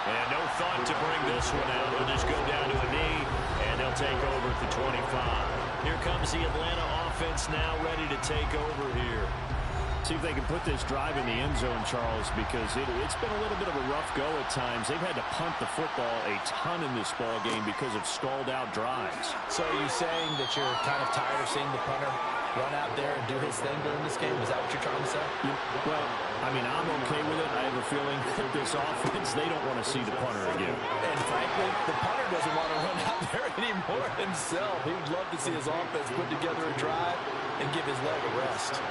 And no thought to bring this one out. They'll just go down to a knee, and they'll take over at the 25. Here comes the Atlanta offense now ready to take over here. See if they can put this drive in the end zone, Charles, because it's been a little bit of a rough go at times. They've had to punt the football a ton in this ball game because of stalled-out drives. So are you saying that you're kind of tired of seeing the punter run out there and do his thing during this game? Is that what you're trying to say? Well, I mean, I'm okay with it. I have a feeling that this offense, they don't want to see the punter again. And frankly, the punter doesn't want to run out there anymore himself. He would love to see his offense put together a drive and give his leg a rest.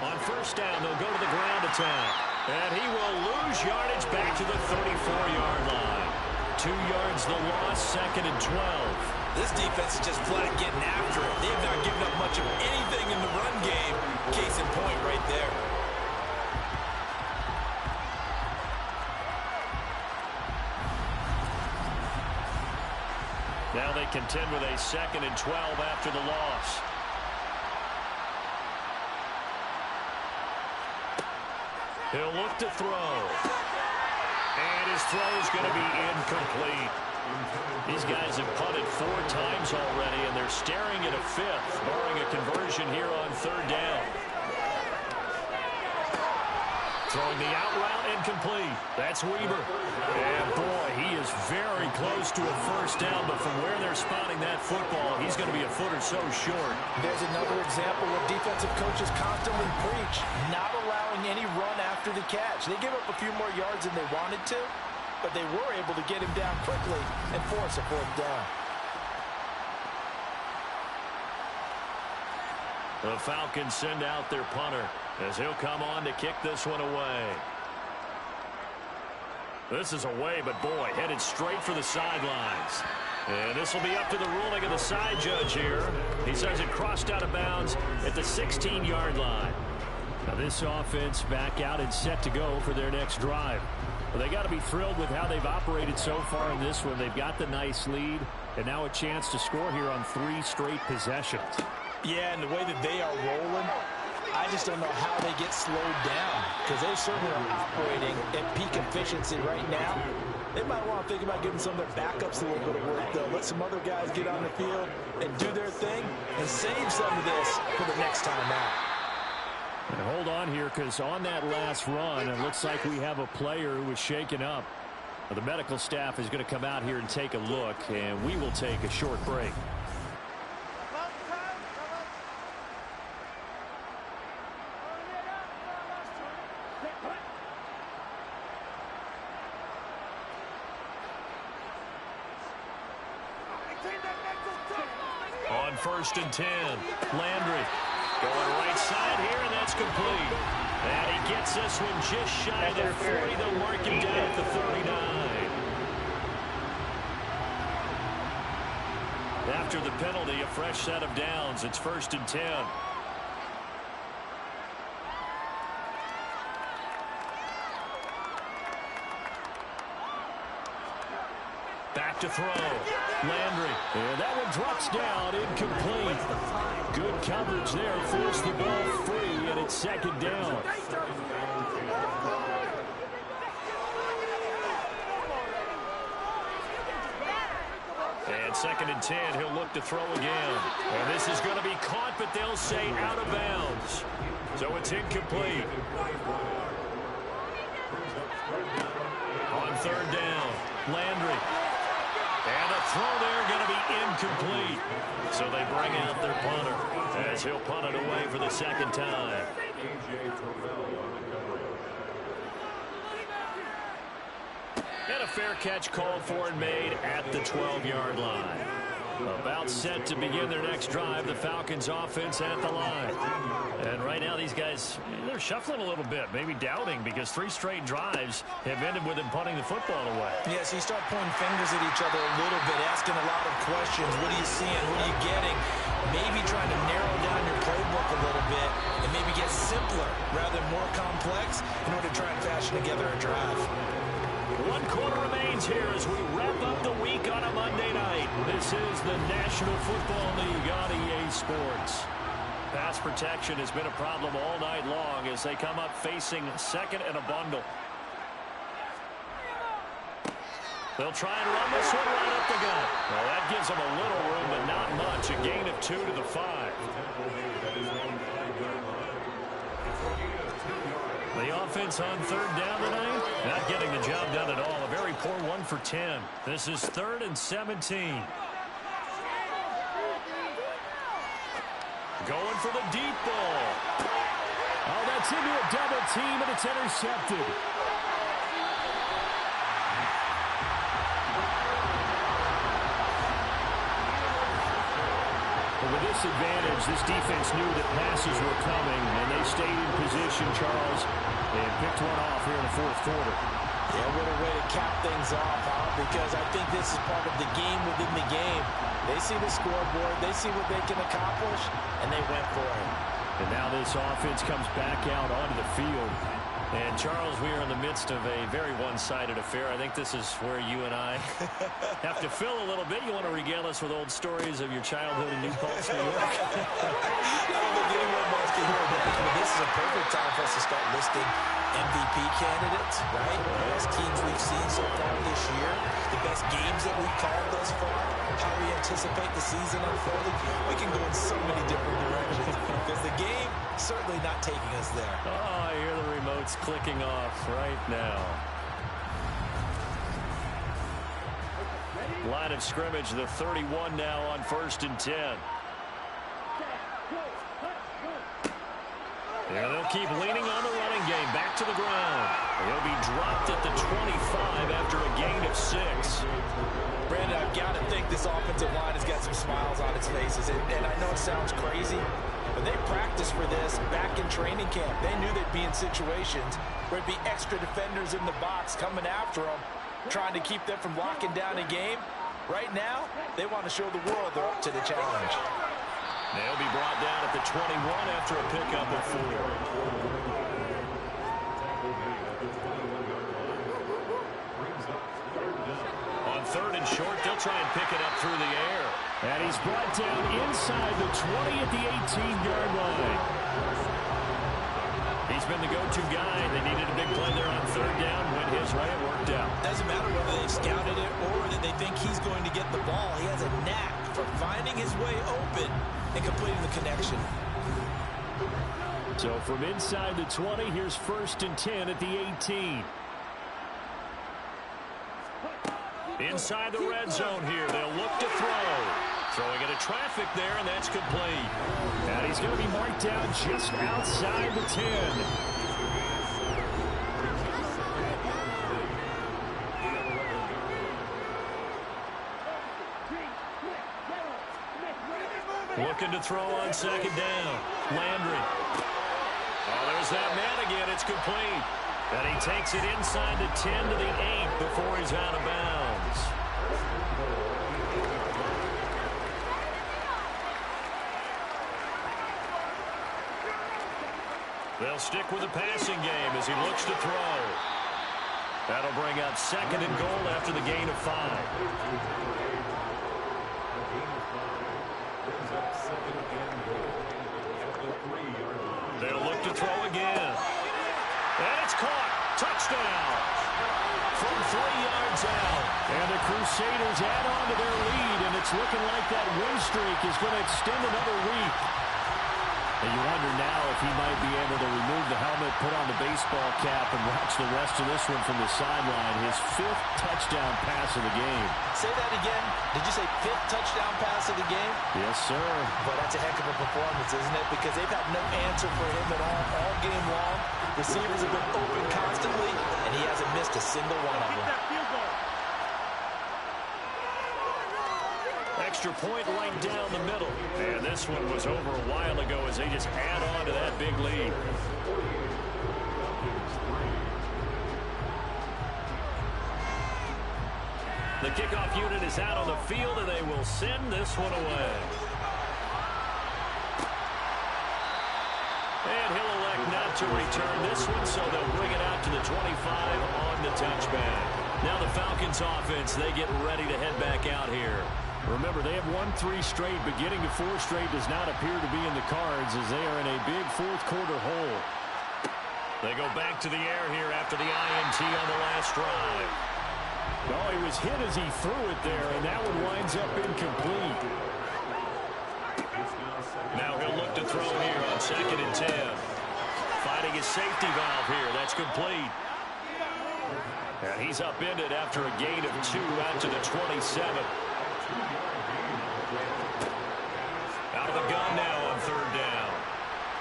On first down, they'll go to the ground attack. And he will lose yardage back to the 34-yard line. 2 yards the loss, 2nd and 12. This defense is just flat getting after it. They have not given up much of anything in the run game. Case in point right there. Now they contend with a 2nd and 12 after the loss. He'll look to throw. And his throw is going to be incomplete. These guys have punted 4 times already, and they're staring at a 5th, barring a conversion here on 3rd down. Throwing the out route incomplete. That's Weber. And boy, he is very close to a first down, but from where they're spotting that football, he's going to be a foot or so short. There's another example of defensive coaches constantly preach, not allowing any run after the catch. They gave up a few more yards than they wanted to, but they were able to get him down quickly and force a 4th down. The Falcons send out their punter as he'll come on to kick this one away. This is away, but boy, headed straight for the sidelines. And this will be up to the ruling of the side judge here. He says it crossed out of bounds at the 16-yard line. Now this offense back out and set to go for their next drive. Well, they got to be thrilled with how they've operated so far in this one. They've got the nice lead, and now a chance to score here on 3 straight possessions. Yeah, and the way that they are rolling, I just don't know how they get slowed down because they certainly are operating at peak efficiency right now. They might want to think about giving some of their backups a little bit of work, though. Let some other guys get on the field and do their thing and save some of this for the next time out. And hold on here, because on that last run, it looks like we have a player who was shaken up. The medical staff is going to come out here and take a look, and we will take a short break. On 1st and 10, Landry going right side here, and that's complete. And he gets this one just shy of the 40. They'll mark him down at the 39. After the penalty, a fresh set of downs. It's 1st and 10. Back to throw. Landry. And that one drops down, incomplete. Good coverage there. Forced the ball free, and it's second down. And 2nd and 10, he'll look to throw again. And this is going to be caught, but they'll say out of bounds. So it's incomplete. On 3rd down, Landry. And a throw there going to be incomplete. So they bring out their punter as he'll punt it away for the 2nd time. And a fair catch called for and made at the 12-yard line. About set to begin their next drive. The Falcons offense at the line. And right now these guys, they're shuffling a little bit, maybe doubting, because 3 straight drives have ended with them punting the football away. Yes, you start pointing fingers at each other a little bit, asking a lot of questions. What are you seeing? What are you getting? Maybe trying to narrow down your playbook a little bit and maybe get simpler rather than more complex in order to try and fashion together a drive. 1 quarter remains here as we wrap up the week on a Monday night. This is the National Football League on EA Sports. Pass protection has been a problem all night long as they come up facing 2nd and a bundle. They'll try and run this one right up the gut. Well, that gives them a little room, but not much. A gain of 2 to the 5. The offense on 3rd down tonight, not getting the job done at all. A very poor 1 for 10. This is 3rd and 17. Going for the deep ball. Oh, that's into a double team, and it's intercepted. With this advantage, this defense knew that passes were coming, and they stayed in position, Charles, and picked one off here in the 4th quarter. Yeah, what a way to cap things off, huh? Because I think this is part of the game within the game. They see the scoreboard, they see what they can accomplish, and they went for it. And now this offense comes back out onto the field. And, Charles, we are in the midst of a very one-sided affair. I think this is where you and I have to fill a little bit. You want to regale us with old stories of your childhood in New Paltz, New York? I don't think anyone wants to hear about it. This is a perfect time for us to start listing MVP candidates, right? The best teams we've seen so far this year, the best games that we've called thus far, how we anticipate the season unfolding. We can go in so many different directions because the game certainly not taking us there. Oh, I hear the remotes clicking off right now. Line of scrimmage, the 31 now on 1st and 10. Yeah, they'll keep leaning on the running game. Back to the ground. He'll be dropped at the 25 after a gain of 6. Brandon, I've got to think this offensive line has got some smiles on its faces. And I know it sounds crazy, but they practiced for this back in training camp. They knew they'd be in situations where it'd be extra defenders in the box coming after them, trying to keep them from locking down a game. Right now, they want to show the world they're up to the challenge. They'll be brought down at the 21 after a pickup of 4. On 3rd and short, they'll try and pick it up through the air. And he's brought down inside the 20 at the 18-yard line. He's been the go-to guy. They needed a big play there on 3rd down. Went his way, it worked out. Doesn't matter whether they've scouted it or that they think he's going to get the ball. He has a knack for finding his way open and completing the connection. So from inside the 20, here's 1st and 10 at the 18. Inside the red zone here. They'll look to throw. Throwing into traffic there, and that's complete. And he's going to be marked down just outside the 10. Looking to throw on 2nd down. Landry. Oh, there's that man again. It's complete. And he takes it inside the 10 to the 8 before he's out of bounds. They'll stick with the passing game as he looks to throw. That'll bring up 2nd and goal after the gain of 5. They'll look to throw again. And it's caught. Touchdown. From 3 yards out. And the Crusaders add on to their lead, and it's looking like that win streak is going to extend another week. And you wonder now if he might be able to remove the helmet, put on the baseball cap, and watch the rest of this one from the sideline. His 5th touchdown pass of the game. Say that again. Did you say 5th touchdown pass of the game? Yes, sir. But that's a heck of a performance, isn't it? Because they've had no answer for him at all game long. Receivers have been open constantly, and he hasn't missed a single one of them. Extra point right down the middle. And this one was over a while ago as they just add on to that big lead. The kickoff unit is out on the field, and they will send this one away. And he'll elect not to return this one, so they'll bring it out to the 25 on the touchback. Now the Falcons offense, they get ready to head back out here. Remember, they have won 3 straight, but getting to 4 straight does not appear to be in the cards as they are in a big 4th quarter hole. They go back to the air here after the INT on the last drive. Oh, he was hit as he threw it there, and that one winds up incomplete. Now he'll look to throw here on 2nd and 10. Finding his safety valve here. That's complete. And he's upended after a gain of 2 out to the 27. Out of the gun now on 3rd down.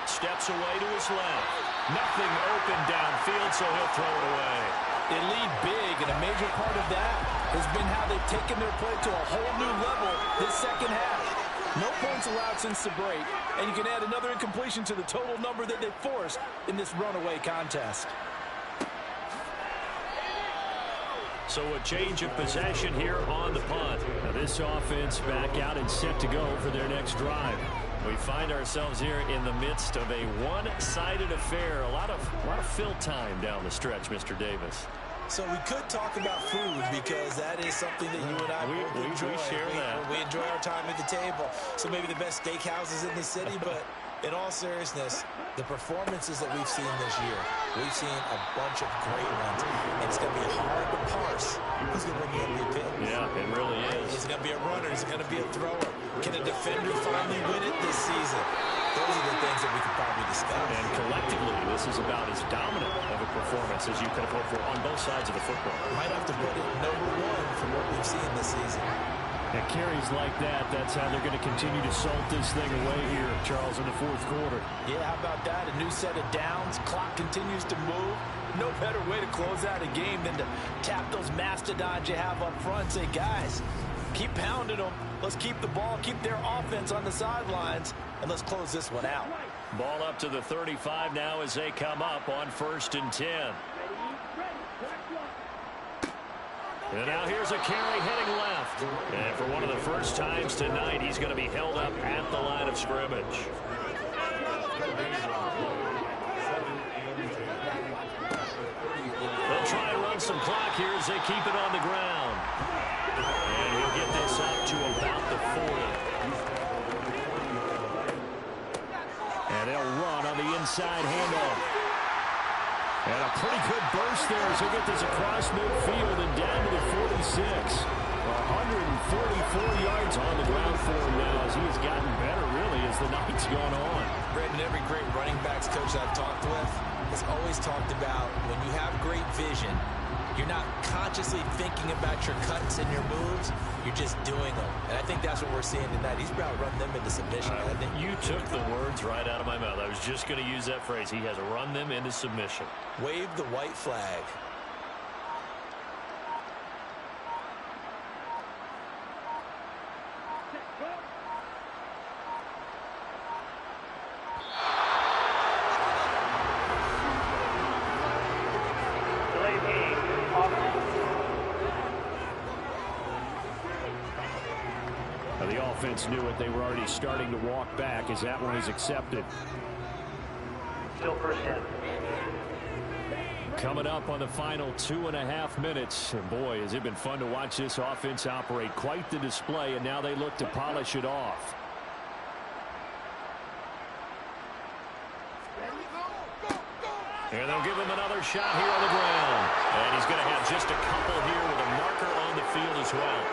Steps away to his left. Nothing open downfield, so he'll throw it away. They lead big, and a major part of that has been how they've taken their play to a whole new level this second half. No points allowed since the break, and you can add another incompletion to the total number that they forced in this runaway contest. So a change of possession here on the punt. Now this offense back out and set to go for their next drive. We find ourselves here in the midst of a one-sided affair. A lot of fill time down the stretch, Mr. Davis. So we could talk about food because that is something that you and I both enjoy. We share that. We enjoy our time at the table. So maybe the best steakhouses in the city, but in all seriousness, the performances that we've seen this year, we've seen a bunch of great ones. And it's going to be hard to parse who's going to win the MVP. Yeah, it really is. Is it going to be a runner? Is it going to be a thrower? Can a defender finally win it this season? Those are the things that we could probably discuss. And collectively, this is about as dominant of a performance as you could have hoped for on both sides of the football. Might have to put it #1 from what we've seen this season. And carries like that, that's how they're going to continue to salt this thing away here, Charles, in the 4th quarter. Yeah, how about that? A new set of downs. Clock continues to move. No better way to close out a game than to tap those mastodons you have up front. Say, guys, keep pounding them. Let's keep the ball, keep their offense on the sidelines, and let's close this one out. Ball up to the 35 now as they come up on 1st and 10. And now here's a carry heading left. And for one of the first times tonight, he's going to be held up at the line of scrimmage. They'll try and run some clock here as they keep it on the ground. And he'll get this up to about the 40. And they'll run on the inside handoff. And a pretty good burst there as he'll get this across midfield and down to the 46. 144 yards on the ground for him now as he has gotten better, really, as the night's gone on. Brendan, every great running backs coach I've talked with has always talked about when you have great vision, you're not consciously thinking about your cuts and your moves. You're just doing them. And I think that's what we're seeing tonight. He's about to run them into submission. You took the words right out of my mouth. I was just going to use that phrase. He has run them into submission. Wave the white flag. The offense knew it. They were already starting to walk back as that one is accepted. Still first down. Coming up on the final 2.5 minutes. And boy, has it been fun to watch this offense operate. Quite the display, and now they look to polish it off. And they'll give him another shot here on the ground. And he's going to have just a couple here with a marker on the field as well.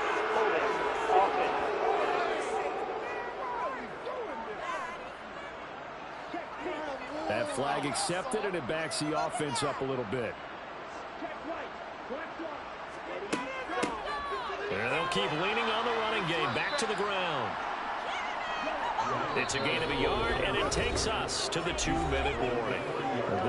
That flag accepted, and it backs the offense up a little bit. And they'll keep leaning on the running game. Back to the ground. It's a gain of a yard, and it takes us to the 2-minute warning.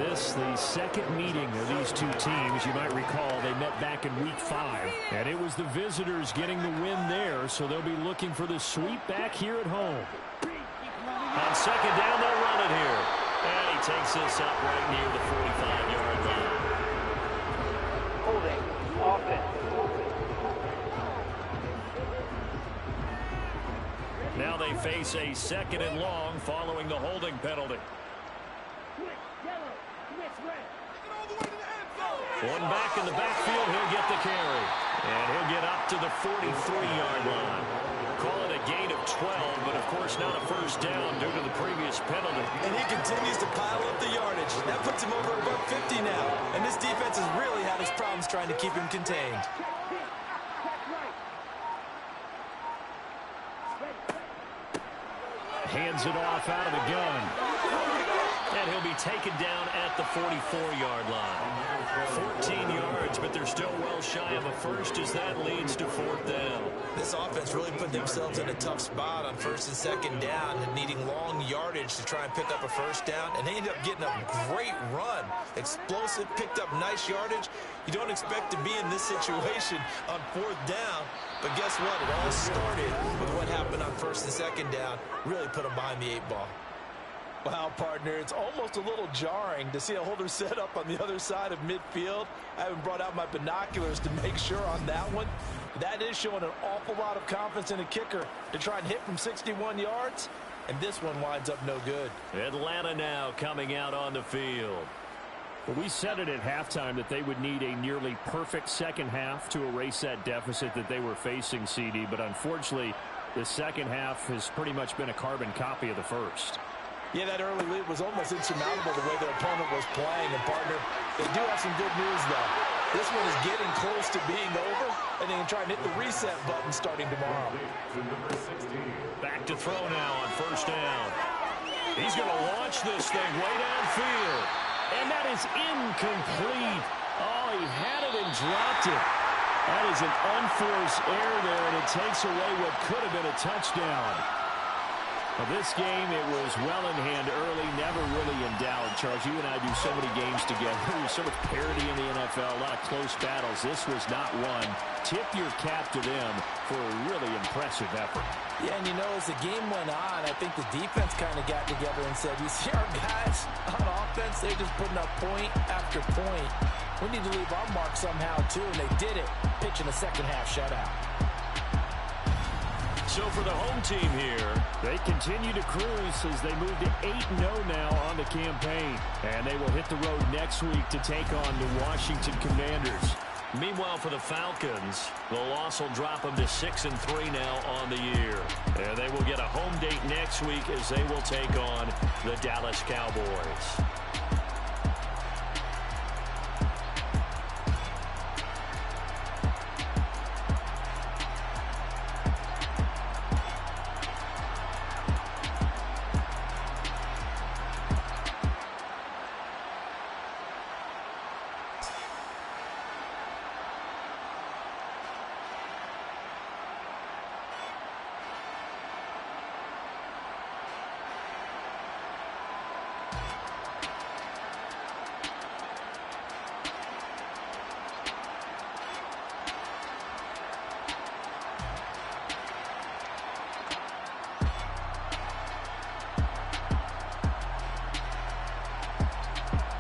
This, the second meeting of these two teams. You might recall they met back in Week 5, and it was the visitors getting the win there, so they'll be looking for the sweep back here at home. On second down, they'll run it here. And he takes this up right near the 45-yard line. Holding, offense. Now they face a 2nd and long following the holding penalty. One back in the backfield, he'll get the carry. And he'll get up to the 43-yard line. Call it a gain of 12, but of course not a first down due to the previous penalty. And he continues to pile up the yardage. That puts him over $150 now. And this defense has really had his problems trying to keep him contained. Hands it off out of the gun. And he'll be taken down at the 44-yard line. 14 yards, but they're still well shy of a first as that leads to 4th down. This offense really put themselves in a tough spot on 1st and 2nd down and needing long yardage to try and pick up a first down. And they ended up getting a great run. Explosive, picked up nice yardage. You don't expect to be in this situation on 4th down. But guess what? It all started with what happened on 1st and 2nd down. Really put them behind the 8 ball. Wow, partner, it's almost a little jarring to see a holder set up on the other side of midfield. I haven't brought out my binoculars to make sure on that one. That is showing an awful lot of confidence in a kicker to try and hit from 61 yards. And this one winds up no good. Atlanta now coming out on the field. Well, we said it at halftime that they would need a nearly perfect second half to erase that deficit that they were facing, CD. But unfortunately, the second half has pretty much been a carbon copy of the first. Yeah, that early lead was almost insurmountable the way their opponent was playing. And, partner, they do have some good news, though. This one is getting close to being over, and they can try and hit the reset button starting tomorrow. Back to throw now on 1st down. He's going to launch this thing way downfield. And that is incomplete. Oh, he had it and dropped it. That is an unforced error there, and it takes away what could have been a touchdown. Well, this game, it was well in hand early, never really in doubt. Charles, you and I do so many games together. There's so much parity in the NFL, a lot of close battles. This was not one. Tip your cap to them for a really impressive effort. Yeah, and you know, as the game went on, I think the defense kind of got together and said, you see our guys on offense, they're just putting up point after point. We need to leave our mark somehow, too, and they did it, pitching a second-half shutout. So for the home team here, they continue to cruise as they move to 8-0 now on the campaign. And they will hit the road next week to take on the Washington Commanders. Meanwhile, for the Falcons, the loss will drop them to 6-3 now on the year. And they will get a home date next week as they will take on the Dallas Cowboys.